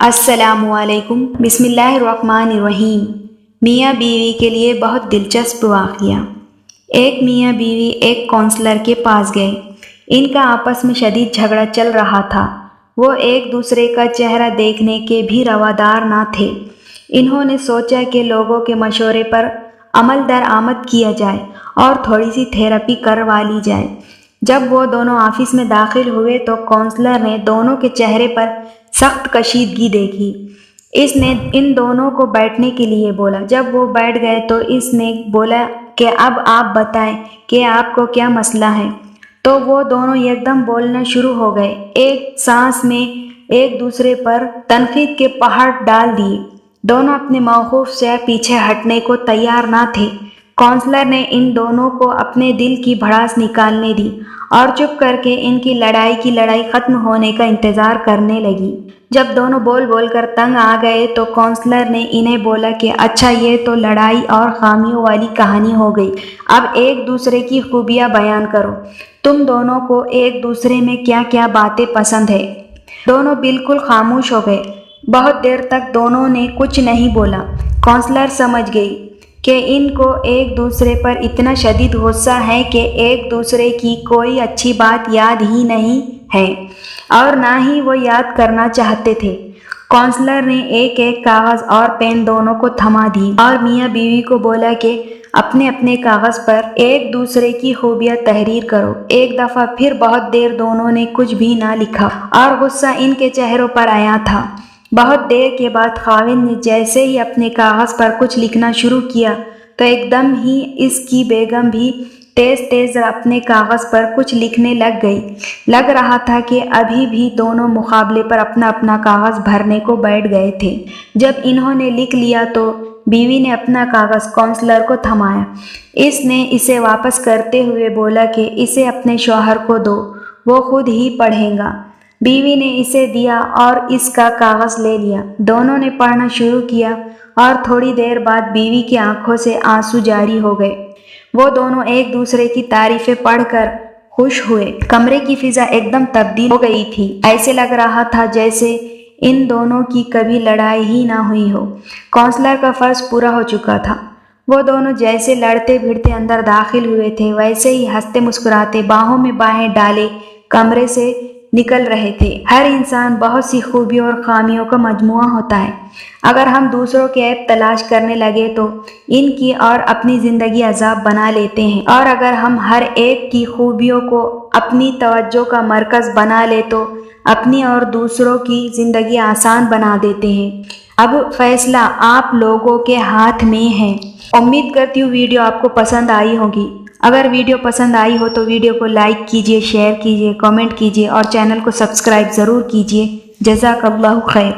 السلام علیکم۔ بسم اللہ الرحمن الرحیم۔ میاں بیوی کے لیے بہت دلچسپ واقعہ۔ ایک میاں بیوی ایک کونسلر کے پاس گئے۔ ان کا آپس میں شدید جھگڑا چل رہا تھا۔ وہ ایک دوسرے کا چہرہ دیکھنے کے بھی روادار نہ تھے۔ انہوں نے سوچا کہ لوگوں کے مشورے پر عمل درآمد کیا جائے اور تھوڑی سی تھیراپی کروا لی جائے۔ جب وہ دونوں آفس میں داخل ہوئے تو کونسلر نے دونوں کے چہرے پر سخت کشیدگی دیکھی۔ اس نے ان دونوں کو بیٹھنے کے لیے بولا۔ جب وہ بیٹھ گئے تو اس نے بولا کہ اب آپ بتائیں کہ آپ کو کیا مسئلہ ہے۔ تو وہ دونوں یکدم بولنا شروع ہو گئے۔ ایک سانس میں ایک دوسرے پر تنقید کے پہاڑ ڈال دیے۔ دونوں اپنے موقف سے پیچھے ہٹنے کو تیار نہ تھے۔ کونسلر نے ان دونوں کو اپنے دل کی بھڑاس نکالنے دی اور چپ کر کے ان کی لڑائی ختم ہونے کا انتظار کرنے لگی۔ جب دونوں بول بول کر تنگ آ گئے تو کونسلر نے انہیں بولا کہ اچھا، یہ تو لڑائی اور خامیوں والی کہانی ہو گئی۔ اب ایک دوسرے کی خوبیاں بیان کرو۔ تم دونوں کو ایک دوسرے میں کیا کیا باتیں پسند ہے؟ دونوں بالکل خاموش ہو گئے۔ بہت دیر تک دونوں نے کچھ نہیں بولا۔ کونسلر سمجھ گئی کہ ان کو ایک دوسرے پر اتنا شدید غصہ ہے کہ ایک دوسرے کی کوئی اچھی بات یاد ہی نہیں ہے اور نہ ہی وہ یاد کرنا چاہتے تھے۔ کونسلر نے ایک ایک کاغذ اور پین دونوں کو تھما دی اور میاں بیوی کو بولا کہ اپنے اپنے کاغذ پر ایک دوسرے کی خوبیاں تحریر کرو۔ ایک دفعہ پھر بہت دیر دونوں نے کچھ بھی نہ لکھا اور غصہ ان کے چہروں پر آیا تھا۔ بہت دیر کے بعد خاوند نے جیسے ہی اپنے کاغذ پر کچھ لکھنا شروع کیا تو ایک دم ہی اس کی بیگم بھی تیز تیز اپنے کاغذ پر کچھ لکھنے لگ گئی۔ لگ رہا تھا کہ ابھی بھی دونوں مقابلے پر اپنا اپنا کاغذ بھرنے کو بیٹھ گئے تھے۔ جب انہوں نے لکھ لیا تو بیوی نے اپنا کاغذ کونسلر کو تھمایا۔ اس نے اسے واپس کرتے ہوئے بولا کہ اسے اپنے شوہر کو دو، وہ خود ہی پڑھے گا۔ بیوی نے اسے دیا اور اس کا کاغذ لے لیا۔ دونوں نے پڑھنا شروع کیا اور تھوڑی دیر بعد بیوی کی آنکھوں سے آنسو جاری ہو گئے۔ وہ دونوں ایک دوسرے کی تعریفیں پڑھ کر خوش ہوئے۔ کمرے کی فضا ایک دم تبدیل ہو گئی تھی۔ ایسے لگ رہا تھا جیسے ان دونوں کی کبھی لڑائی ہی نہ ہوئی ہو۔ کونسلر کا فرض پورا ہو چکا تھا۔ وہ دونوں جیسے لڑتے بھیڑتے اندر داخل ہوئے تھے ویسے ہی ہنستے مسکراتے باہوں میں باہیں ڈالے کمرے سے نکل رہے تھے۔ ہر انسان بہت سی خوبیوں اور خامیوں کا مجموعہ ہوتا ہے۔ اگر ہم دوسروں کے عیب تلاش کرنے لگے تو ان کی اور اپنی زندگی عذاب بنا لیتے ہیں، اور اگر ہم ہر ایک کی خوبیوں کو اپنی توجہ کا مرکز بنا لیں تو اپنی اور دوسروں کی زندگی آسان بنا دیتے ہیں۔ اب فیصلہ آپ لوگوں کے ہاتھ میں ہے۔ امید کرتی ہوں ویڈیو آپ کو پسند آئی ہوگی۔ اگر ویڈیو پسند آئی ہو تو ویڈیو کو لائک کیجیے، شیئر کیجیے، کامنٹ کیجیے اور چینل کو سبسکرائب ضرور کیجیے۔ جزاک اللہ خیر۔